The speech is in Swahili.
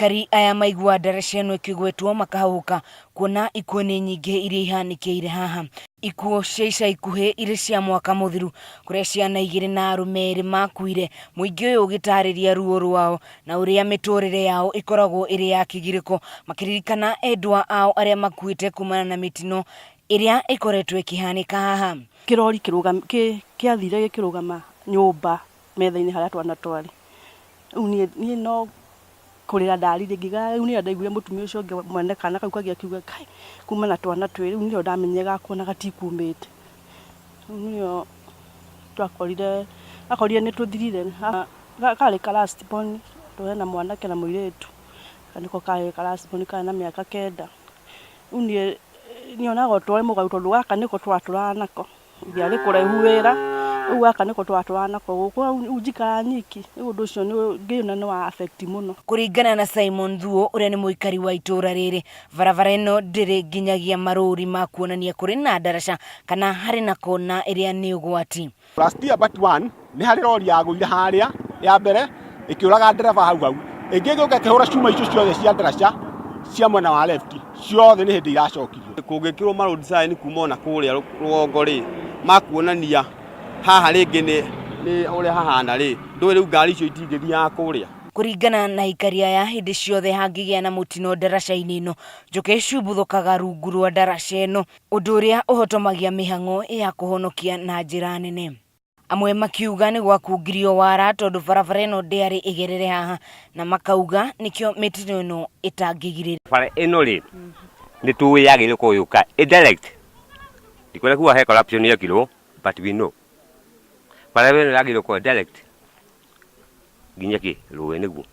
Aikari aya maigua ndaraca ĩno ĩkĩgwetwo makahuka kuona ikuũ nĩ nyingĩ iria ihanĩkĩire haha. Ikuũ cia ica ikuhĩ irĩ cia mwaka mũthiru kũrĩa ciana 2 na arũme 2 makuire, mũingĩ ũyũ ũgĩtarĩria ruo rwao na ũrĩa mĩtũrĩre yao ĩkoragwo ĩrĩ ya kĩgirĩko, makĩririkana endwa ao arĩa makuĩte kumana na mĩtino ĩrĩa ĩkoretwo ĩkĩhanĩka haha. Kĩrori kĩathire gĩkĩrũgama nyũmba metha-inĩ harĩa twana twarĩ. Rĩu niĩ no kũrĩra ndarire ngiga rĩu nĩ ndaiguire mũtumia ũcio ũngĩ mwene kana kau kagĩ akiuga kai kuma na twana twĩrĩ, rĩu nĩyo ndamenyire gakuona gatikumĩte. Rĩu nĩyo twakorire nĩ tũthirire karĩ ka last born tũrĩ na mwanake na mũirĩtu, kanĩko karĩ ka last born karĩ na mĩaka 9. Rĩu niĩ nyonaga twarĩ mũgarũ tondũ gaka nĩko twatũraga nako ndiarĩ kũraihu wĩra, rĩu gaka nĩko twatũraga nako gũkũ rĩu njikara nyiki, rĩu ũndũ ũcio ngĩona nĩ wa affect mũno. Kũringana na Simon Thuo ũrĩa nĩ mũikari wa itũra rĩrĩ, barabara ĩno ndĩrĩ nginyagia marũri ma kuonania kũrĩ na ndaraca kana harĩ na kona ĩrĩa nĩ ũgwati. Last year but one nĩ harĩ rori yagũire harĩa ya mbere ĩkĩũraga ndereba hau ĩngĩ gĩũka ĩkĩhũra cuma icio ciothe cia ndaraca cia mwena wa left ciothe nĩ hĩndĩ iracokirio. Kũngĩkĩrwo ma road design kuma ona kũrĩa rũgongo rĩ makuonania haha rĩngĩ nĩ ũrĩa hahana rĩ ndũĩ rĩu ngari icio itingĩthiaga kũrĩa. Kũringana na aikari aya, hĩndĩ ciothe hangĩgĩa na mũtino ndaraca-inĩ ĩno, njũkĩ ciumbũthũkaga rungu rwa ndaraca ĩno, ũndũ ũrĩa ũhotomagia mĩhang'o ya kũhonokia na njĩra nene. Amwe makiuga nĩ gwakungirio wara tondũ barabara ĩno ndĩarĩ ĩgerere haha, na makauga nĩkĩo mĩtino ĩno ĩtangĩgirĩrĩrio. Bara ĩno rĩ nĩ tũĩ yagĩrĩirwo kũyũka indirect, ndikwenda kuga he corruption yekirwo but we know bara ĩno yagĩrĩirwo kũyũka direct nginya kĩ rũĩ nĩguo.